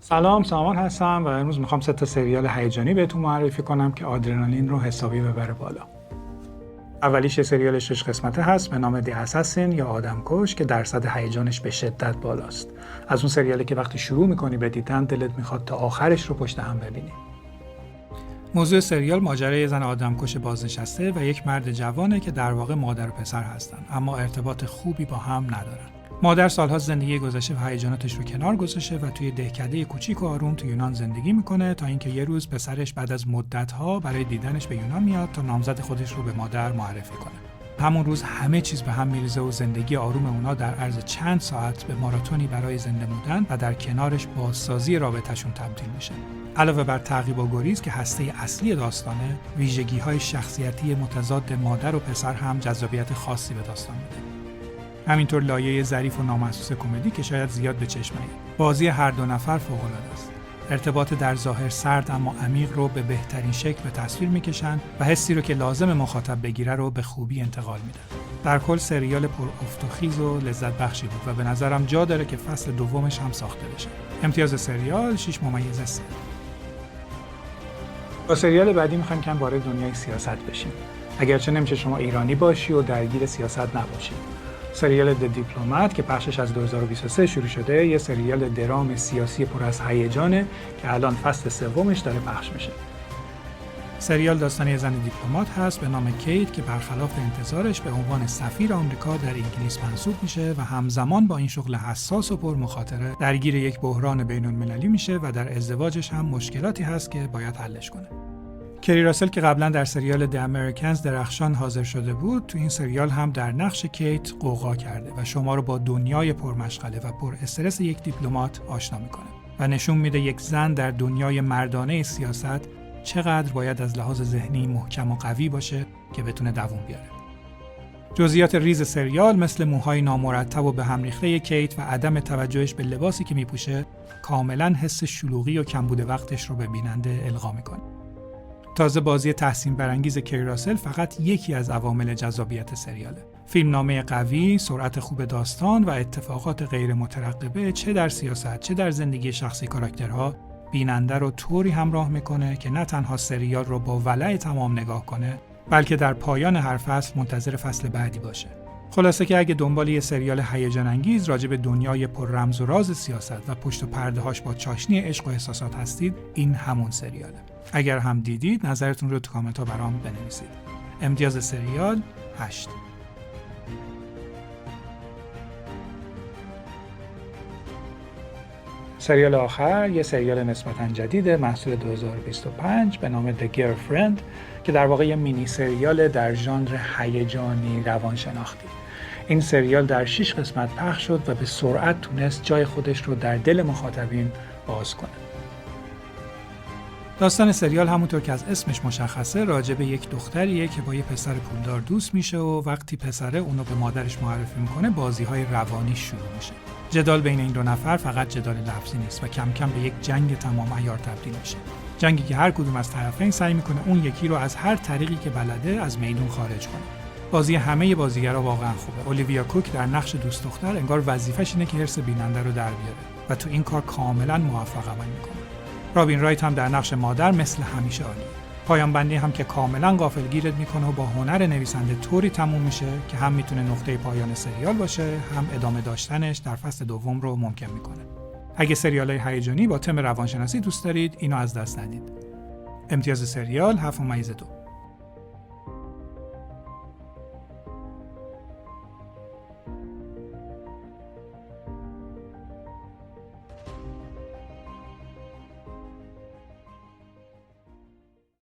سلام، سامان هستم و امروز میخوام 3 تا سریال هیجانی بهتون معرفی کنم که آدرنالین رو حسابی ببره بالا. اولیش یه سریال 6 قسمته هست به نام دی اساسین یا آدمکش که درصد هیجانش به شدت بالاست. از اون سریالی که وقتی شروع میکنی به دیدن دلت میخواد تا آخرش رو پشت هم ببینی. موضوع سریال ماجرای زن آدمکش بازنشسته و یک مرد جوانه که در واقع مادر و پسر هستن، اما ارتباط خوبی با هم ندارن. مادر سالها زندگی گذشته و هیجاناتش رو کنار گذاشته و توی دهکده کوچیک و آروم تو یونان زندگی میکنه تا اینکه یه روز پسرش بعد از مدت‌ها برای دیدنش به یونان میاد تا نامزد خودش رو به مادر معرفی کنه. همون روز همه چیز به هم میریزه و زندگی آروم اونا در عرض چند ساعت به ماراتونی برای زنده موندن و در کنارش بازسازی رابطه‌شون تبدیل میشه. علاوه بر تعقیب و گریز که هسته اصلی داستانه، ویژگی‌های شخصیتی متضاد مادر و پسر هم جذابیت خاصی به داستان میده. همینطور لایه ظریف و نامحسوس کمدی که شاید زیاد به چشم نیاد. بازی هر دو نفر فوق‌العاده است. ارتباط در ظاهر سرد اما عمیق رو به بهترین شکل به تصویر میکشن و حسی رو که لازم مخاطب بگیره رو به خوبی انتقال میدن. در کل سریال پر افت و خیز و لذت بخشی بود و به نظرم جا داره که فصل دومش هم ساخته بشه. امتیاز سریال 6/3. با سریال بعدی میخوایم که وارد دنیای سیاست بشیم. اگرچه نمیشه شما ایرانی باشی و درگیر سیاست نباشی. سریال د دیپلمات که پخشش از 2023 شروع شده، یه سریال درام سیاسی پر از هیجانه که الان فصل سومش داره پخش میشه. سریال داستان یه زن دیپلمات هست به نام کیت که برخلاف انتظارش به عنوان سفیر آمریکا در انگلیس منصوب میشه و همزمان با این شغل حساس و پر مخاطره درگیر یک بحران بین‌المللی میشه و در ازدواجش هم مشکلاتی هست که باید حلش کنه. کری راسل که قبلا در سریال The Americans درخشان حاضر شده بود، تو این سریال هم در نقش کیت قوقا کرده و شما رو با دنیای پرمشغله و پر استرس یک دیپلمات آشنا میکنه و نشون میده یک زن در دنیای مردانه سیاست چقدر باید از لحاظ ذهنی محکم و قوی باشه که بتونه دووم بیاره. جزئیات ریز سریال مثل موهای نامرتب و به هم ریخته کیت و عدم توجهش به لباسی که میپوشه کاملا حس شلوغی و کمبود وقتش رو به بیننده القا میکنه. تازه بازی تحسین برانگیز کری راسل فقط یکی از عوامل جذابیت سریاله. فیلمنامه قوی، سرعت خوب داستان و اتفاقات غیر مترقبه چه در سیاست چه در زندگی شخصی کاراکترها بیننده رو طوری همراه میکنه که نه تنها سریال رو با ولع تمام نگاه کنه، بلکه در پایان هر فصل منتظر فصل بعدی باشه. خلاصه که اگه دنبال یه سریال هیجان انگیز راجع به دنیای پر رمز و راز سیاست و پشت و پرده‌هاش با چاشنی عشق و احساسات هستید، این همون سریاله. اگر هم دیدید نظرتون رو تو کامنت‌ها برام بنویسید. امتیاز سریال 8. سریال آخر یه سریال نسبتاً جدیده محصول 2025 به نام The Girlfriend که در واقع یه مینی سریال در ژانر هیجانی روانشناختی. این سریال در 6 قسمت پخش شد و به سرعت تونست جای خودش رو در دل مخاطبین باز کنه. داستان سریال همونطور که از اسمش مشخصه راجع به یک دختریه که با یه پسر پولدار دوست میشه و وقتی پسره اونو به مادرش معرفی میکنه بازی‌های روانی شروع میشه. جدال بین این دو نفر فقط جدال لفظی نیست و کم کم به یک جنگ تمام عیار تبدیل میشه. جنگی که هر کدوم از طرفین سعی میکنه اون یکی رو از هر طریقی که بلده از میدون خارج کنه. بازی همه بازیگرا واقعا خوبه. اولیویا کوک در نقش دوست دختر انگار وظیفه‌ش اینه که حرص بیننده رو در بیاره و تو این کار کاملا موفق عمل میکنه. رابین رایت هم در نقش مادر مثل همیشه عالیه. پایان بندی هم که کاملا غافلگیرت میکنه و با هنر نویسنده طوری تموم میشه که هم میتونه نقطه پایان سریال باشه، هم ادامه داشتنش در فصل دوم رو ممکن میکنه. اگه سریال‌های هیجانی با تم روانشناسی دوست دارید، اینو از دست ندید. امتیاز سریال 7/2.